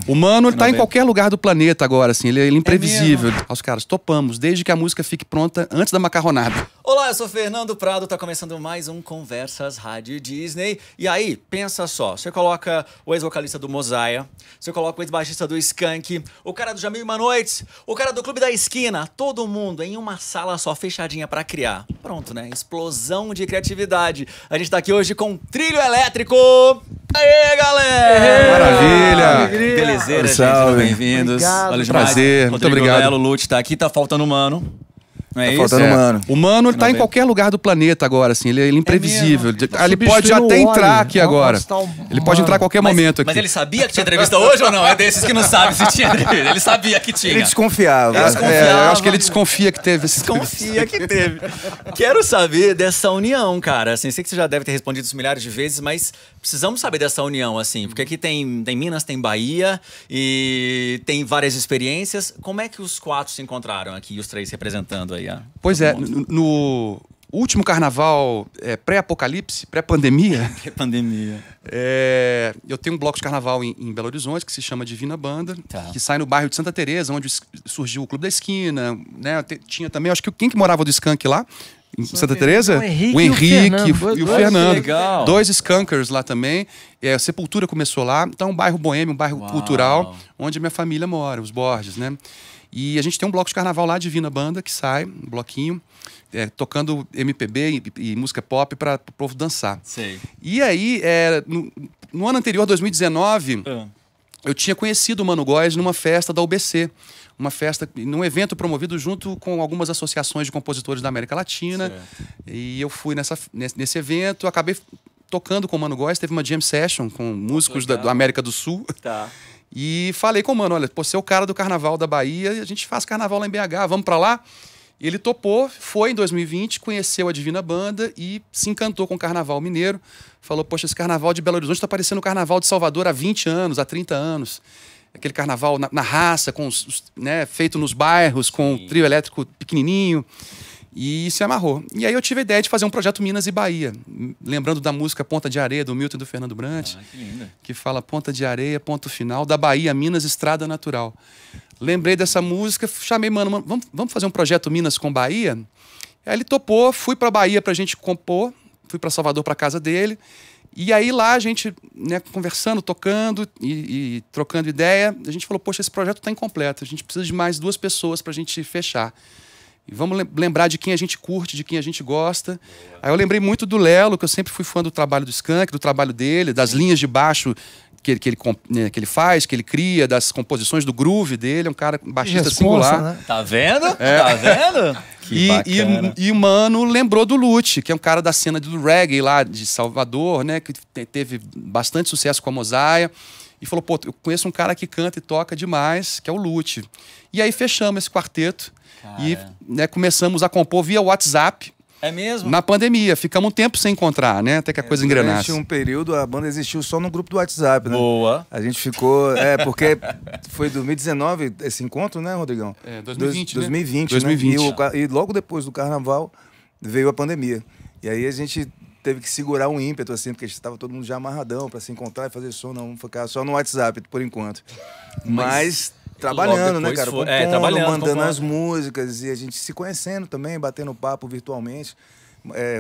O Mano tá em qualquer lugar do planeta agora, assim, ele é imprevisível. Os caras, topamos, desde que a música fique pronta antes da macarronada. Olá, eu sou Fernando Prado, tá começando mais um Conversas Rádio Disney. E aí, pensa só, você coloca o ex-vocalista do Mozaia, você coloca o ex-baixista do Skank, o cara do Jamil Uma Noites, o cara do Clube da Esquina, todo mundo em uma sala só fechadinha pra criar. Pronto, né? Explosão de criatividade. A gente tá aqui hoje com Trilho Elétrico. Aê, galera! Maravilha! Belezeira, gente, bem-vindos. Valeu demais. Prazer, muito obrigado. Belo, Lute tá aqui, tá faltando o Mano. Não é tá isso? Faltando o Mano. O Mano tá em qualquer lugar do planeta agora, assim, ele é imprevisível. Ele pode até entrar aqui agora. Ele pode entrar a qualquer momento aqui. Mas ele sabia que tinha entrevista hoje ou não? É desses que não sabe se tinha entrevista. Ele sabia que tinha. Ele desconfiava. Eu acho que ele desconfia que teve. Desconfia que teve. Quero saber dessa união, cara. Assim, sei que você já deve ter respondido isso milhares de vezes, mas precisamos saber dessa união, assim. Porque aqui tem Minas, tem Bahia e tem várias experiências. Como é que os quatro se encontraram aqui, os três representando aí? Pois é, no último carnaval pré-apocalipse, pré-pandemia... Pré-pandemia. Eu tenho um bloco de carnaval em Belo Horizonte que se chama Divina Banda, que sai no bairro de Santa Teresa, onde surgiu o Clube da Esquina, né? Tinha também, acho que quem que morava do Skunk lá? Em Santa Teresa? O Henrique e o Fernando. Legal. Dois Skunkers lá também. A Sepultura começou lá. Então, um bairro boêmio, um bairro cultural, onde a minha família mora, os Borges, né? E a gente tem um bloco de carnaval lá, Divina Banda, que sai, um bloquinho, tocando MPB e música pop para o povo dançar. Sei. E aí, no ano anterior, 2019, eu tinha conhecido o Mano Góes numa festa da UBC. Uma festa, num evento promovido junto com algumas associações de compositores da América Latina. Certo. E eu fui nesse evento, acabei tocando com o Mano Góes, teve uma jam session com músicos da América do Sul. Tá. E falei com o Mano, olha, você é o cara do carnaval da Bahia, a gente faz carnaval lá em BH, vamos pra lá? Ele topou, foi em 2020, conheceu a Divina Banda e se encantou com o carnaval mineiro. Falou, poxa, esse carnaval de Belo Horizonte tá parecendo o carnaval de Salvador há 20 anos, há 30 anos. Aquele carnaval na raça, feito nos bairros, com o trio elétrico pequenininho. E se amarrou. E aí eu tive a ideia de fazer um projeto Minas e Bahia. Lembrando da música Ponta de Areia, do Milton e do Fernando Brant. Que linda. Que fala Ponta de Areia, ponto final, da Bahia, Minas, Estrada Natural. Lembrei dessa música, chamei, mano, vamos fazer um projeto Minas com Bahia? Aí ele topou, fui pra Bahia pra gente compor, fui pra Salvador pra casa dele. E aí lá a gente, conversando, tocando e trocando ideia, a gente falou, poxa, esse projeto tá incompleto, a gente precisa de mais 2 pessoas pra gente fechar. E vamos lembrar de quem a gente curte, de quem a gente gosta. Aí eu lembrei muito do Lelo, que eu sempre fui fã do trabalho do Skank, do trabalho dele, das linhas de baixo que ele faz, que ele cria, das composições do groove dele. É um cara baixista singular. Né? Tá vendo? Tá vendo? E o Mano lembrou do Lute, que é um cara da cena do reggae lá de Salvador, né? Que teve bastante sucesso com a Mozaia. E falou, pô, eu conheço um cara que canta e toca demais, que é o Lute. E aí fechamos esse quarteto. Cara. E começamos a compor via WhatsApp. É mesmo? Na pandemia. Ficamos um tempo sem encontrar, né? Até que a coisa engrenasse. Durante um período, a banda existiu só no grupo do WhatsApp, né? Boa. A gente ficou... porque foi 2019 esse encontro, né, Rodrigão? 2020, 2020, 2020. Né? E logo depois do carnaval veio a pandemia. E aí a gente teve que segurar um ímpeto, assim, porque estava todo mundo já amarradão para se encontrar e fazer som. Não, ficar só no WhatsApp, por enquanto. Mas trabalhando, né, cara? Compondo, mandando as músicas e a gente se conhecendo também, batendo papo virtualmente.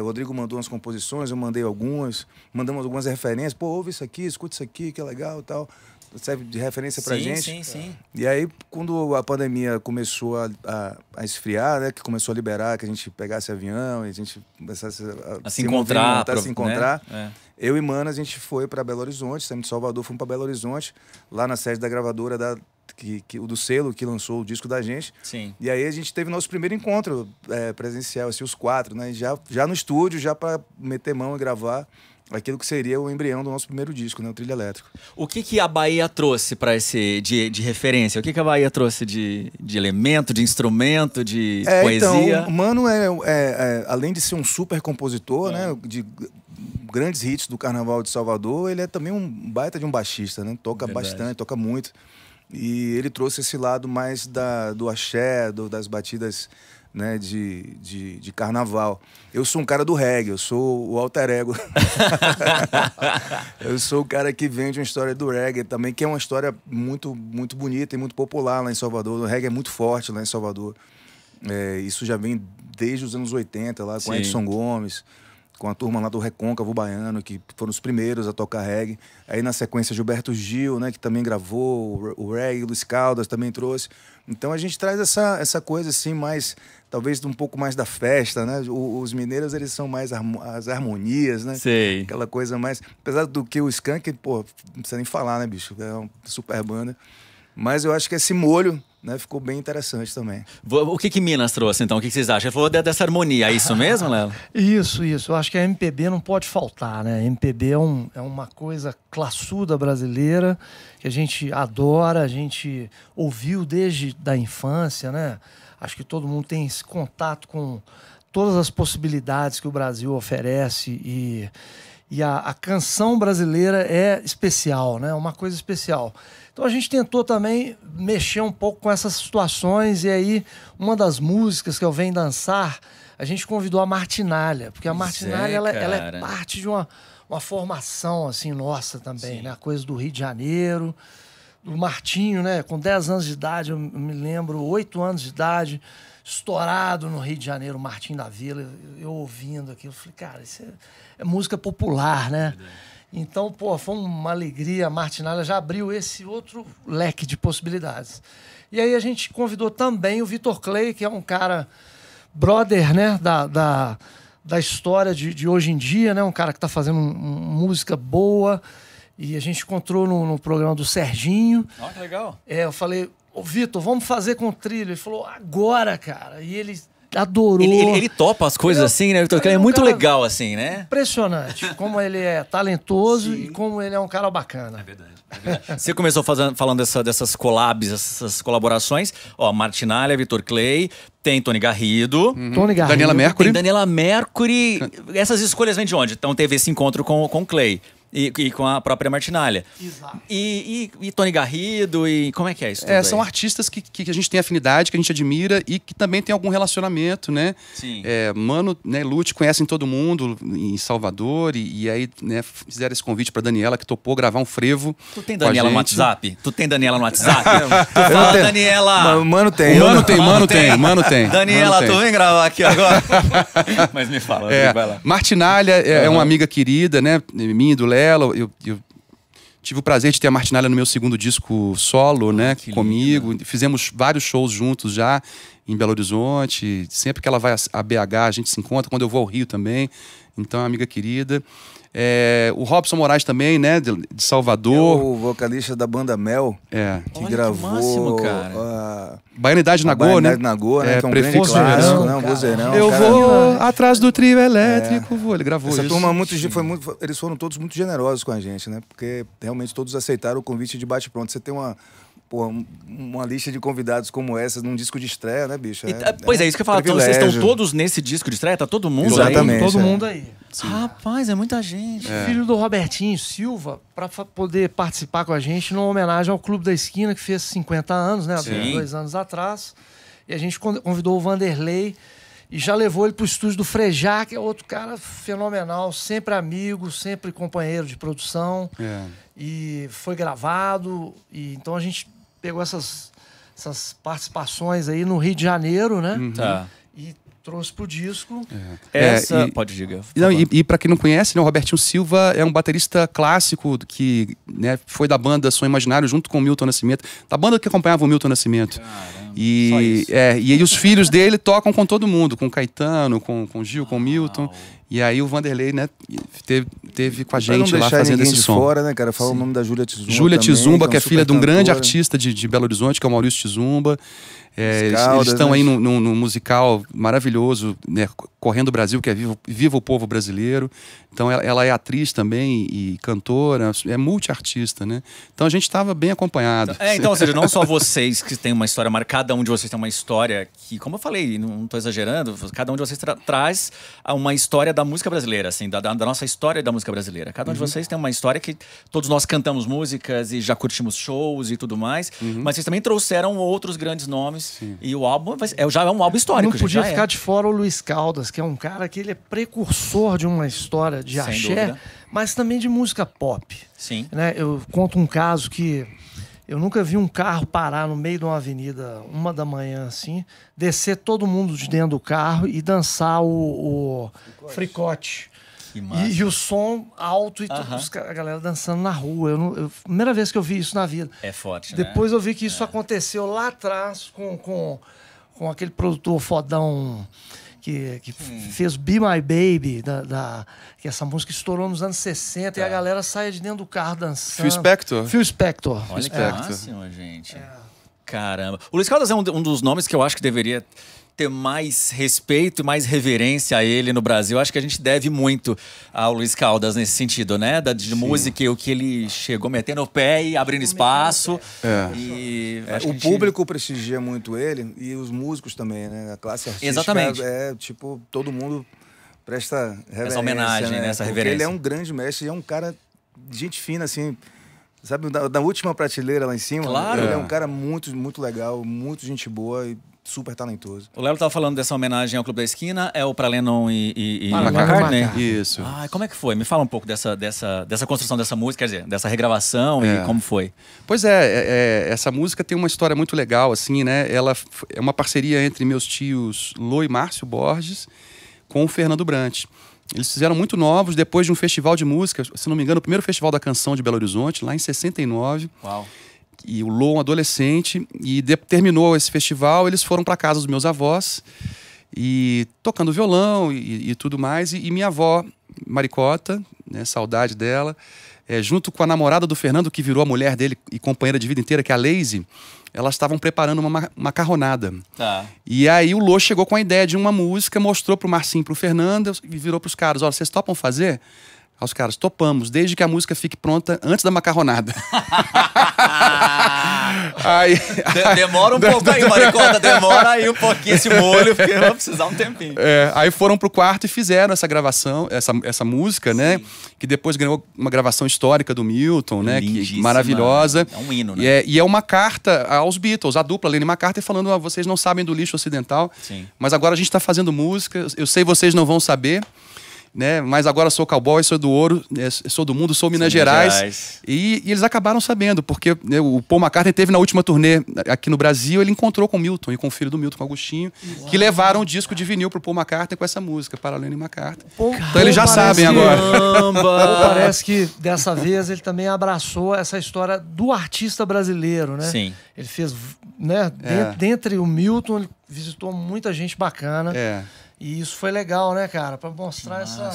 O Rodrigo mandou umas composições, eu mandei algumas, mandamos algumas referências. Pô, ouve isso aqui, escuta isso aqui, que é legal e tal. Serve de referência pra gente. Sim. E aí, quando a pandemia começou a esfriar, né, que começou a liberar, que a gente pegasse avião, e a gente começasse a se encontrar, né? Eu e Mano, a gente foi para Belo Horizonte, saímos de Salvador, fomos para Belo Horizonte, lá na sede da gravadora do selo que lançou o disco da gente. Sim. E aí a gente teve nosso primeiro encontro presencial, assim, os 4, né? Já no estúdio, já para meter mão e gravar aquilo que seria o embrião do nosso primeiro disco, né? O Trilho Elétrico. O que a Bahia trouxe para esse de referência? O que a Bahia trouxe de elemento, de instrumento, de poesia? Então, o Mano além de ser um super compositor, né? De grandes hits do Carnaval de Salvador, ele é também um baita de um baixista, né? Toca bastante, toca muito. E ele trouxe esse lado mais do axé, das batidas né, de carnaval. Eu sou um cara do reggae, eu sou o alter ego. Eu sou o cara que vende uma história do reggae também, que é uma história muito, muito bonita e muito popular lá em Salvador. O reggae é muito forte lá em Salvador. Isso já vem desde os anos 80, lá com Edson Gomes, com a turma lá do Recôncavo Baiano, que foram os primeiros a tocar reggae. Aí na sequência Gilberto Gil, né, que também gravou o reggae, Luiz Caldas também trouxe. Então a gente traz essa coisa assim, mais, talvez um pouco mais da festa, né? Os mineiros, eles são mais as harmonias, né? Sei. Aquela coisa mais... Apesar do que o Skank, pô, não precisa nem falar, né, bicho? É uma super banda. Mas eu acho que esse molho, né, ficou bem interessante também. O que Minas trouxe, então? O que vocês acham? Ele falou dessa harmonia, é isso mesmo, Léo? Isso. Eu acho que a MPB não pode faltar, né? A MPB é uma coisa classuda brasileira, que a gente adora, a gente ouviu desde da infância, né? Acho que todo mundo tem esse contato com todas as possibilidades que o Brasil oferece e a canção brasileira é especial, né? Uma coisa especial. Então a gente tentou também mexer um pouco com essas situações, e aí uma das músicas que eu venho dançar, a gente convidou a Martinália, porque a Martinália ela é parte de uma formação assim nossa também, né? A coisa do Rio de Janeiro, do Martinho, né? Com 10 anos de idade, eu me lembro, 8 anos de idade, estourado no Rio de Janeiro, Martinho da Vila, eu ouvindo aquilo, eu falei, cara, isso é música popular, né? Então, pô, foi uma alegria. A Martinália já abriu esse outro leque de possibilidades. E aí a gente convidou também o Vitor Clay, que é um cara brother, né, da história de hoje em dia, né? Um cara que está fazendo música boa. E a gente encontrou no programa do Serginho. Ó, que legal. Eu falei, ô Vitor, vamos fazer com trilho. Ele falou, agora, cara. E ele adorou. Ele topa as coisas assim, né, Vitor? Ele é muito legal, assim, né? Impressionante. Como ele é talentoso e como ele é um cara bacana. É verdade. Você começou falando dessas collabs, essas colaborações. Ó, Martinália, Vitor Clay, tem Tony Garrido. Tony Garrido. Daniela Mercury. Tem Daniela Mercury. Essas escolhas vêm de onde? Então teve esse encontro com o Clay. E com a própria Martinália. Exato. E Tony Garrido, e como é que é isso? São artistas que a gente tem afinidade, que a gente admira e que também tem algum relacionamento, né? Sim. Mano, né, Lute conhecem todo mundo em Salvador e aí, né, fizeram esse convite pra Daniela, que topou gravar um frevo. Tu tem Daniela no WhatsApp? Tu tem Daniela no WhatsApp? Tu fala, Daniela! Mano tem. Mano tem. Daniela, tu vem gravar aqui agora? Mas me fala, vai lá. Martinália é uma amiga querida, né? Minha e do Léo. Eu tive o prazer de ter a Martinália no meu segundo disco solo, né, comigo. Lindo. Fizemos vários shows juntos já em Belo Horizonte. Sempre que ela vai a BH, a gente se encontra. Quando eu vou ao Rio também. Então é uma amiga querida. O Robson Moraes também, né, de Salvador. É o vocalista da banda Mel, que gravou... Que máximo, cara. Baianidade Nagô, né? Nagô, né? Que é um grande Vozeirão, clássico, né? Um vozeirão. Eu vou atrás do trio elétrico. Ele gravou Essa isso. turma eles foram todos muito generosos com a gente, né? Porque realmente todos aceitaram o convite de bate-pronto. Você tem uma lista de convidados como essa num disco de estreia, né, bicho? Pois é, isso que eu ia falar. Vocês estão todos nesse disco de estreia? Tá todo mundo Exatamente, Todo mundo aí. Sim. Rapaz, é muita gente. Filho do Robertinho Silva, para poder participar com a gente numa homenagem ao Clube da Esquina, que fez 50 anos, né? Há 2 anos atrás. E a gente convidou o Vanderlei e já levou ele pro estúdio do Frejá, que é outro cara fenomenal, sempre amigo, sempre companheiro de produção. E foi gravado. E então a gente pegou essas participações aí no Rio de Janeiro, né? Tá. E trouxe pro disco. Pode dizer. E para quem não conhece, né, o Robertinho Silva é um baterista clássico que, né, foi da banda Som Imaginário junto com o Milton Nascimento, da banda que acompanhava o Milton Nascimento. Caramba, e aí os filhos dele tocam com todo mundo, com o Caetano, com o Gil, com o Milton. E aí o Vanderlei, né, teve com a gente lá fazendo esse som. Fora, né, cara? Fala o nome da Júlia Tizumba. Júlia Tizumba, que é filha de um grande cantora. artista de Belo Horizonte, que é o Maurício Tizumba. Eles estão aí no musical maravilhoso, né, Correndo o Brasil, que é Viva o Povo Brasileiro. Então ela é atriz também e cantora, é multiartista, né? Então a gente estava bem acompanhado. Então, ou seja, não só vocês que têm uma história marcada cada um de vocês tem uma história que, como eu falei, não estou exagerando, cada um de vocês traz uma história da música brasileira, assim, da nossa história da música brasileira. Cada um de vocês tem uma história que todos nós cantamos músicas e já curtimos shows e tudo mais, mas vocês também trouxeram outros grandes nomes. E o álbum já é um álbum histórico. Não podia ficar de fora o Luiz Caldas, que é um cara que ele é precursor de uma história de Sem axé, dúvida. mas também de música pop. Sim. Né? Eu conto um caso que eu nunca vi um carro parar no meio de uma avenida 1 da manhã assim, descer todo mundo de dentro do carro e dançar o fricote. Que massa. E o som alto e a galera dançando na rua. Primeira vez que eu vi isso na vida. É forte, né? Depois eu vi que isso aconteceu lá atrás com aquele produtor fodão que fez Be My Baby, que essa música estourou nos anos 60 e a galera saia de dentro do carro dançando. Phil Spector. Phil Spector. Olha que máximo, gente. Caramba. O Luiz Caldas é um dos nomes que eu acho que deveria ter mais respeito e mais reverência a ele no Brasil. Acho que a gente deve muito ao Luiz Caldas nesse sentido, né? De música e o que ele chegou metendo o pé e abrindo espaço. E O público prestigia muito ele e os músicos também, né? A classe artística. Exatamente. Tipo, todo mundo presta reverência. Essa homenagem, né? Essa reverência. Ele é um grande mestre e é um cara de gente fina, assim. Sabe, da última prateleira lá em cima. Claro. Ele é um cara muito, muito legal, muito gente boa e super talentoso. O Léo estava falando dessa homenagem ao Clube da Esquina, é o pra Lennon e McCartney. Isso. Como é que foi? Me fala um pouco dessa construção dessa música, quer dizer, dessa regravação e como foi. Pois essa música tem uma história muito legal, assim, né? Ela é uma parceria entre meus tios Lô e Márcio Borges com o Fernando Brant. Eles fizeram muito novos, depois de um festival de música, se não me engano, o primeiro Festival da Canção de Belo Horizonte, lá em 69. Uau. E o Lô, um adolescente, e terminou esse festival, eles foram para casa dos meus avós, e tocando violão e tudo mais, e minha avó, Maricota, né, saudade dela, junto com a namorada do Fernando, que virou a mulher dele e companheira de vida inteira, que é a Lazy, elas estavam preparando uma macarronada. Tá. E aí o Lô chegou com a ideia de uma música, mostrou pro Marcinho e pro Fernando, e virou pros caras, olha, vocês topam fazer? Aos caras, topamos, desde que a música fique pronta antes da macarronada. Demora um pouco aí, Maricota, demora aí um pouquinho esse molho, porque vai precisar um tempinho. Aí foram pro quarto e fizeram essa gravação, essa música, né? Que depois ganhou uma gravação histórica do Milton, né? Que, maravilhosa. É um hino, né? E é uma carta aos Beatles, a dupla Lennon e McCartney, falando, vocês não sabem do lixo ocidental, mas agora a gente tá fazendo música, eu sei vocês não vão saber, né? Mas agora sou cowboy, sou do ouro, sou do mundo, sou Minas Gerais. E eles acabaram sabendo, porque né, o Paul McCartney teve na última turnê aqui no Brasil, ele encontrou com o Milton e com o filho do Milton, com o Agostinho, que levaram o disco de vinil pro Paul McCartney com essa música, para Lennon e McCartney. Então eles já sabem agora. Parece que dessa vez ele também abraçou essa história do artista brasileiro, né? Sim. Ele fez, né? Dentre o Milton, ele visitou muita gente bacana. E isso foi legal, né, cara? Pra mostrar essa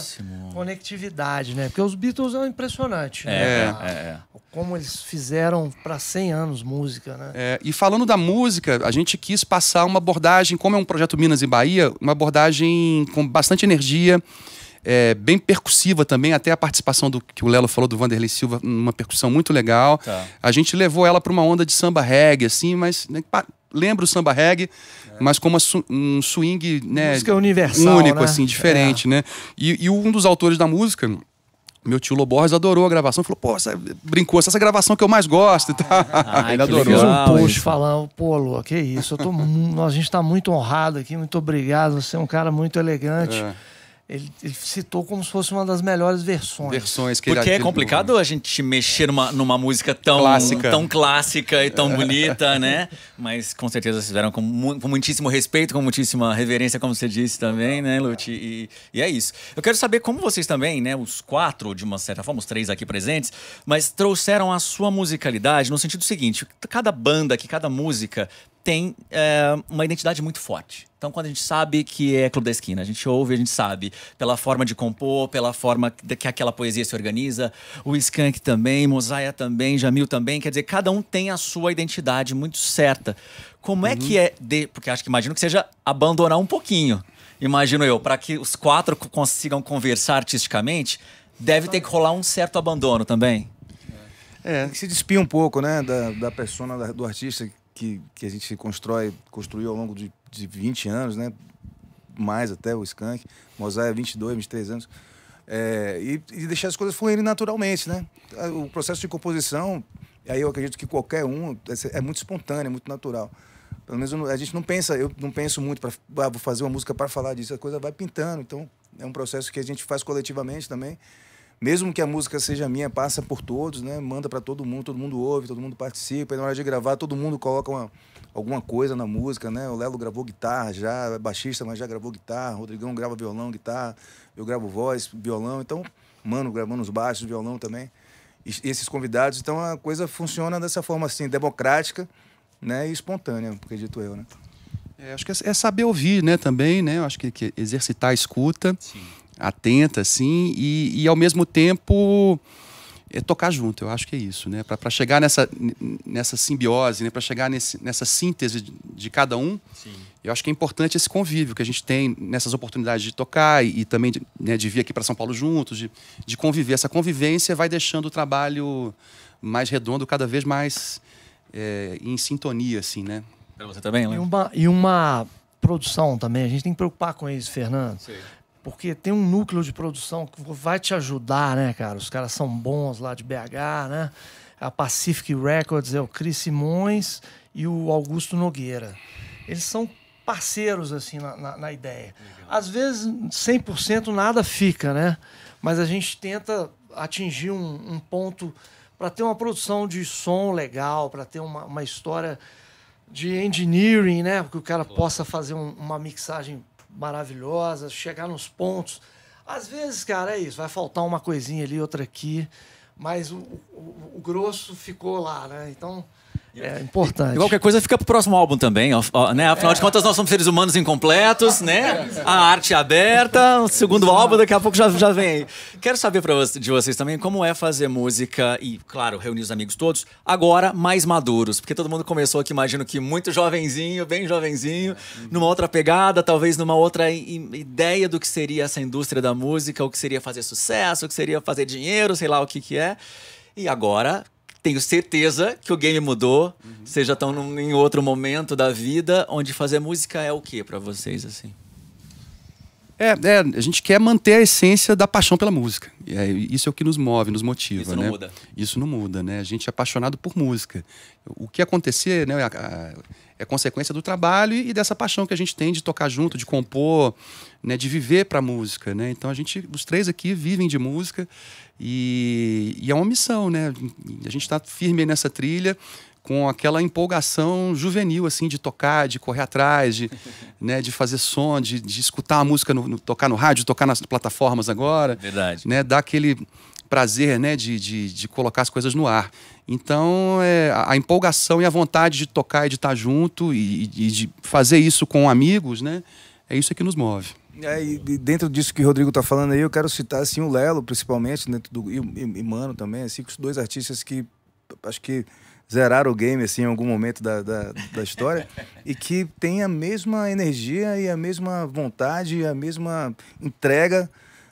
conectividade, né? Porque os Beatles é impressionante, né? Como eles fizeram para 100 anos música, né? E falando da música, a gente quis passar uma abordagem, como é um projeto Minas e Bahia, uma abordagem com bastante energia, bem percussiva também, até a participação do que o Lelo falou do Vanderlei Silva, uma percussão muito legal. A gente levou ela para uma onda de samba reggae, assim, mas né, lembra o samba reggae, mas como um swing, né, música universal, único, né? assim, diferente, né? E um dos autores da música, meu tio Lô Borges, adorou a gravação, falou, pô, brincou, essa gravação que eu mais gosto e tal. Ele adorou. Fiz um post falando, pô, Lô, que isso, a gente tá muito honrado aqui, muito obrigado, você é um cara muito elegante. Ele citou como se fosse uma das melhores versões. Porque é complicado a gente mexer numa música tão clássica e tão bonita, né? Mas com certeza vocês fizeram com muitíssimo respeito, com muitíssima reverência, como você disse também, né, Lute? E é isso. Eu quero saber como vocês também, né, os 4, de uma certa forma, os 3 aqui presentes, mas trouxeram a sua musicalidade no sentido seguinte, cada banda aqui, cada música tem uma identidade muito forte. Então, quando a gente sabe que é Clube da Esquina, a gente ouve, a gente sabe pela forma de compor, pela forma que aquela poesia se organiza, o Skank também, Mozaia também, Jamil também, quer dizer, cada um tem a sua identidade muito certa. Como é que porque acho que imagino que seja abandonar um pouquinho, imagino eu, para que os 4 consigam conversar artisticamente, deve ter que rolar um certo abandono também. Tem que se despir um pouco, né, da persona do artista, que a gente construiu ao longo de 20 anos, né? Mais até o Skank, Mosaia 22, 23 anos. E deixar as coisas fluírem naturalmente, né? O processo de composição, aí eu acredito que qualquer um é muito espontâneo, é muito natural. Pelo menos a gente não pensa, eu não penso muito vou fazer uma música para falar disso, a coisa vai pintando. Então é um processo que a gente faz coletivamente também. Mesmo que a música seja minha, passa por todos, né? Manda para todo mundo ouve, todo mundo participa. E na hora de gravar, todo mundo coloca alguma coisa na música, né? O Lelo gravou guitarra já, é baixista, mas já gravou guitarra. O Rodrigão grava violão, guitarra. Eu gravo voz, violão. Então, Mano gravando os baixos, violão também. E esses convidados. Então, a coisa funciona dessa forma assim, democrática, né? E espontânea, acredito eu, né? Acho que é saber ouvir, né, também, né? Eu acho que exercitar a escuta. Sim. Atenta, assim, e ao mesmo tempo tocar junto. Eu acho que é isso, né? Para chegar nessa simbiose, né? Para chegar nessa síntese de cada um. Sim. Eu acho que é importante esse convívio que a gente tem nessas oportunidades de tocar e também de vir aqui para São Paulo juntos, de conviver. Essa convivência vai deixando o trabalho mais redondo, cada vez mais em sintonia, assim, né? Para você também, né? E uma produção também. A gente tem que preocupar com isso, Fernando. Sim. Porque tem um núcleo de produção que vai te ajudar, né, cara? Os caras são bons lá de BH, né? A Pacific Records é o Cris Simões e o Augusto Nogueira. Eles são parceiros, assim, na ideia. Legal. Às vezes, 100% nada fica, né? Mas a gente tenta atingir um ponto para ter uma produção de som legal, para ter uma história de engineering, né? Porque o cara possa fazer uma mixagem maravilhosa, chegar nos pontos. Às vezes, cara, é isso, vai faltar uma coisinha ali, outra aqui, mas o grosso ficou lá, né? Então, é importante. E qualquer coisa fica pro próximo álbum também, né? Afinal de contas, nós somos seres humanos incompletos, né? A arte aberta, o segundo álbum daqui a pouco já vem aí. Quero saber de vocês também como é fazer música e, claro, reunir os amigos todos, agora mais maduros, porque todo mundo começou aqui, imagino que muito jovenzinho, bem jovenzinho, numa outra pegada, talvez numa outra ideia do que seria essa indústria da música, o que seria fazer sucesso, o que seria fazer dinheiro, sei lá o que é. E agora tenho certeza que o game mudou, vocês já estão em outro momento da vida, onde fazer música é o que para vocês, assim? A gente quer manter a essência da paixão pela música. Isso é o que nos move, nos motiva. Isso não muda. Isso não muda, né? A gente é apaixonado por música. O que acontecer, né, é consequência do trabalho e dessa paixão que a gente tem de tocar junto, de compor, né, de viver para a música, né? Então os três aqui vivem de música e é uma missão, né? A gente está firme nessa trilha, com aquela empolgação juvenil, assim, de tocar, de correr atrás, né, de fazer som, de escutar a música, tocar no rádio, tocar nas plataformas agora. Verdade. Né, dar aquele prazer, né, de colocar as coisas no ar. Então, a empolgação e a vontade de tocar e de estar junto e de fazer isso com amigos, né, é isso que nos move. E dentro disso que o Rodrigo está falando aí, eu quero citar assim, o Lelo, principalmente, e Mano também, assim, os dois artistas que acho que zeraram o game assim, em algum momento da história e que tem a mesma energia e a mesma vontade e a mesma entrega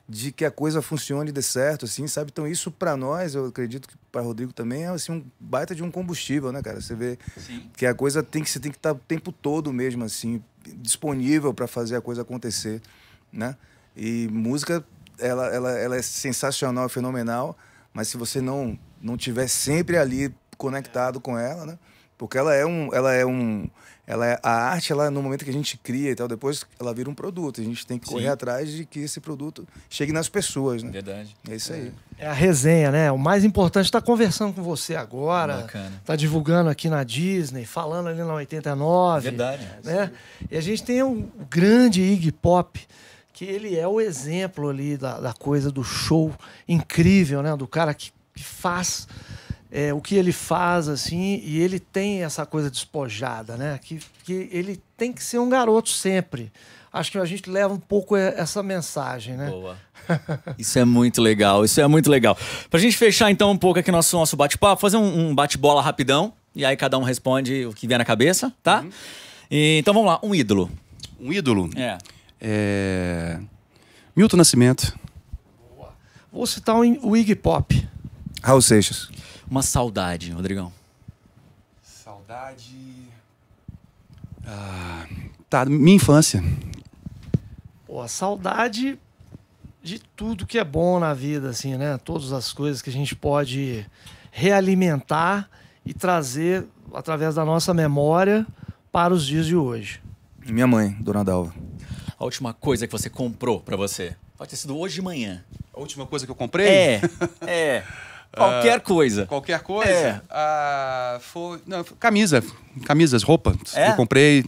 de que a coisa funcione e dê certo, assim, sabe? Então isso para nós, eu acredito que para Rodrigo também é assim, um baita de um combustível, né, cara? Você vê Sim. que a coisa você tem que estar o tempo todo mesmo assim, disponível para fazer a coisa acontecer, né? E música, ela é sensacional, fenomenal, mas se você não tiver sempre ali conectado com ela, né? Porque a arte, ela no momento que a gente cria e tal, depois ela vira um produto. A gente tem que correr atrás de que esse produto chegue nas pessoas, né? Verdade. É isso aí. É a resenha, né? O mais importante é estar conversando com você agora. Bacana. Tá divulgando aqui na Disney, falando ali na 89. Verdade. Né? E a gente tem o grande Iggy Pop, que ele é o exemplo ali da coisa do show incrível, né? Do cara que faz o que ele faz, assim, e ele tem essa coisa despojada, né? Que ele tem que ser um garoto sempre. Acho que a gente leva um pouco essa mensagem, né? Boa. Isso é muito legal, isso é muito legal. Pra gente fechar, então, um pouco aqui nosso bate-papo, fazer um bate-bola rapidão, e aí cada um responde o que vier na cabeça, tá? Então, vamos lá, um ídolo. Um ídolo? Milton Nascimento. Boa. Vou citar o Iggy Pop. Raul Seixas. Uma saudade, Rodrigão. Saudade. Tá, minha infância. Pô, a saudade de tudo que é bom na vida, assim, né? Todas as coisas que a gente pode realimentar e trazer através da nossa memória para os dias de hoje. Minha mãe, Dona Dalva. A última coisa que você comprou pra você? Pode ter sido hoje de manhã. A última coisa que eu comprei? Qualquer coisa. Qualquer coisa? É. Foi camisas, roupa. É? Eu comprei,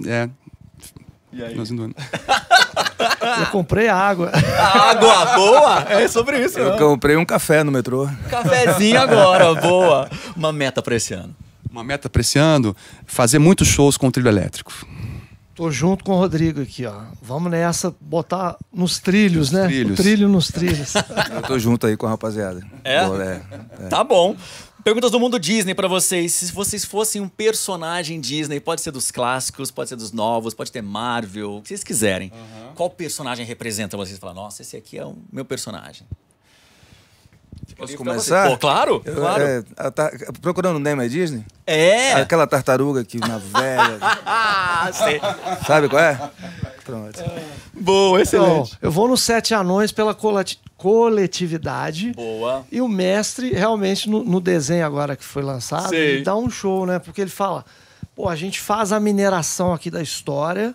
E aí? Eu comprei água. Água, boa! É sobre isso, Eu comprei um café no metrô. Cafezinho agora, boa. Uma meta pra esse ano. Uma meta pra esse ano, fazer muitos shows com trilho elétrico. Tô junto com o Rodrigo aqui, ó. Vamos nessa, botar nos trilhos, né? trilhos. O trilho nos trilhos. Eu tô junto aí com a rapaziada. É? Boa, Tá bom. Perguntas do mundo Disney pra vocês. Se vocês fossem um personagem Disney, pode ser dos clássicos, pode ser dos novos, pode ter Marvel, o que vocês quiserem. Qual personagem representa vocês? Falar, nossa, esse aqui é o meu personagem. Posso começar? Pô, claro, claro. Procurando Nemo é Disney? É. Aquela tartaruga que navega. Sei. Sabe qual é? Pronto. Boa, Então, eu vou nos 7 Anões pela coletividade. Boa. E o mestre, realmente, no desenho agora que foi lançado, Sei. ele dá um show, né? Porque ele fala, pô, a gente faz a mineração aqui da história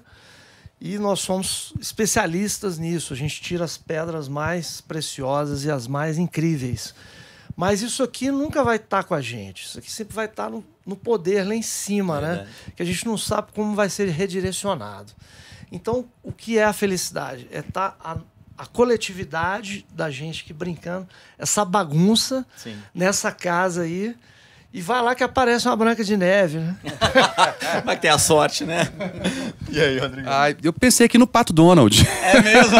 e nós somos especialistas nisso. A gente tira as pedras mais preciosas e as mais incríveis. Mas isso aqui nunca vai estar com a gente. Isso aqui sempre vai estar no poder lá em cima, né? Que a gente não sabe como vai ser redirecionado. Então, o que é a felicidade? É estar a coletividade da gente aqui brincando, essa bagunça nessa casa aí. E vai lá que aparece uma Branca de Neve, né? Vai ter a sorte, né? E aí, Rodrigo? Eu pensei aqui no Pato Donald. É mesmo?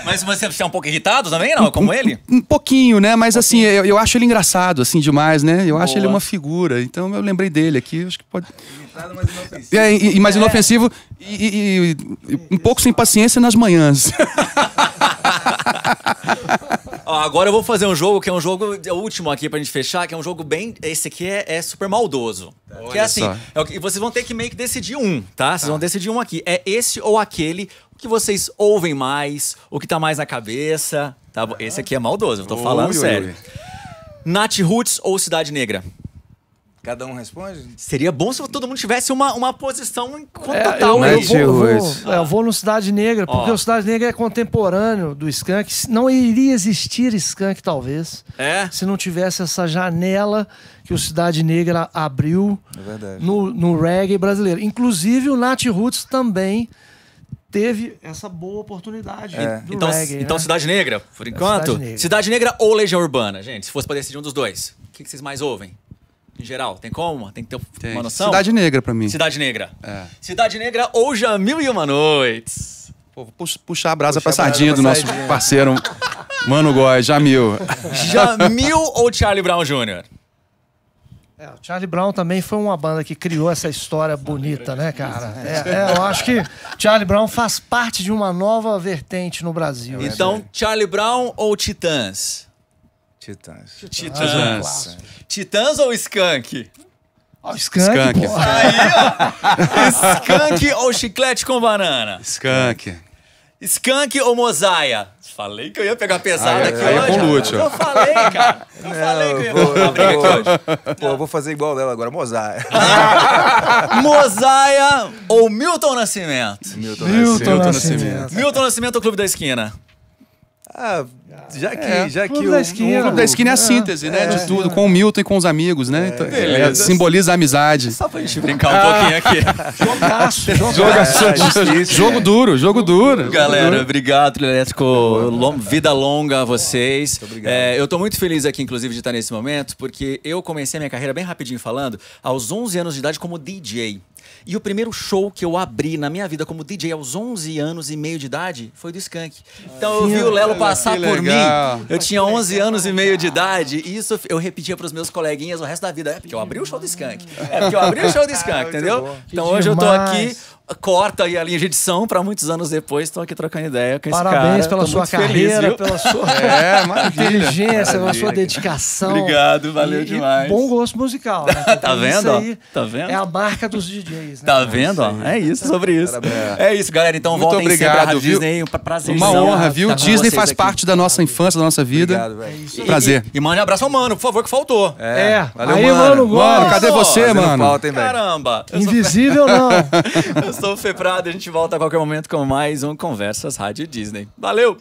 Mas você é um pouco irritado também, não? Como ele? Um pouquinho, né? Mas assim, eu acho ele engraçado, assim, demais, né? Eu acho Boa. ele uma figura. Então eu lembrei dele aqui. Acho que pode. Limitado, mas inofensivo. E mais inofensivo e um pouco sem paciência nas manhãs. Ó, agora eu vou fazer um jogo que é um jogo o último aqui pra gente fechar, que é um jogo bem... Esse aqui é super maldoso. Que é assim, e vocês vão ter que meio que decidir um, tá? Vocês vão decidir um aqui. É esse ou aquele, o que vocês ouvem mais, o que tá mais na cabeça, tá? Esse aqui é maldoso, eu tô falando sério. Nath Roots ou Cidade Negra? Cada um responde? Seria bom se todo mundo tivesse uma posição Eu vou no Cidade Negra, porque o Cidade Negra é contemporâneo do Skank. Não iria existir Skank, talvez, se não tivesse essa janela que o Cidade Negra abriu no reggae brasileiro. Inclusive, o Nath Roots também teve essa boa oportunidade do reggae. Então, Cidade Negra, por enquanto? Cidade Negra ou Legião Urbana, gente? Se fosse pra decidir um dos dois, o que vocês mais ouvem? Em geral, tem como? Tem que ter uma noção? Cidade Negra pra mim. Cidade Negra. Cidade Negra ou Jamil e Uma Noites? Pô, vou puxar a brasa pra sardinha do nosso parceiro Mano Góes, Jamil. Jamil ou Charlie Brown Jr.? O Charlie Brown também foi uma banda que criou essa história bonita, né, cara? Eu acho que Charlie Brown faz parte de uma nova vertente no Brasil. Então, Charlie Brown ou Titãs? Titãs. Titãs ou Skank? Skank. Skunk ou Chiclete com Banana? Skunk. Skunk ou Mosaia? Falei que eu ia pegar pesado aqui aí hoje. É com Lúcio. Eu falei, cara. Eu falei que eu ia fazer uma briga aqui hoje. Pô, eu vou fazer igual dela agora, Mosaia. Mosaia ou Milton Nascimento? Milton Nascimento. Milton Nascimento ou Clube da Esquina? Já que Clube da Esquina. O Clube da Esquina é a síntese, né? De tudo, com o Milton e com os amigos, né? Então, simboliza a amizade. Só pra gente brincar um pouquinho aqui. Jogo duro, jogo duro. Galera, obrigado, Trilho Elétrico. Vida longa a vocês. Eu tô muito feliz aqui, inclusive, de estar nesse momento, porque eu comecei a minha carreira, bem rapidinho falando, aos 11 anos de idade como DJ. E o primeiro show que eu abri na minha vida como DJ aos 11 anos e meio de idade foi do Skank. Então eu vi o Lelo passar por mim. Eu tinha 11 anos e meio de idade. E isso eu repetia pros meus coleguinhas o resto da vida. É porque eu abri o show do Skank. É porque eu abri o show do Skank, entendeu? Então hoje eu tô aqui corta aí a linha de edição pra muitos anos depois. Estou aqui trocando ideia com esse cara. Parabéns pela Tô sua muito feliz, carreira, viu? pela sua Maravilha. pela sua dedicação. Obrigado, valeu e demais. bom gosto musical, né? Tá vendo, Isso ó? aí Tá vendo? é a marca dos DJs, né? Tá vendo, ó? É isso, sobre isso. É isso, galera. Então Muito voltem sempre à obrigado, Rádio viu? Disney. Um prazer. Uma honra, viu? Tá com Disney vocês faz aqui. parte da nossa infância, da nossa vida. Obrigado, velho. Prazer. E mande um abraço ao Mano, por favor, que faltou. Valeu, aí, mano. Mano, cadê você, Fazendo mano? falta, hein, velho? Caramba. Invisível não. Eu sou o Fê Prado, a gente volta a qualquer momento com mais um Conversas Rádio Disney. Valeu!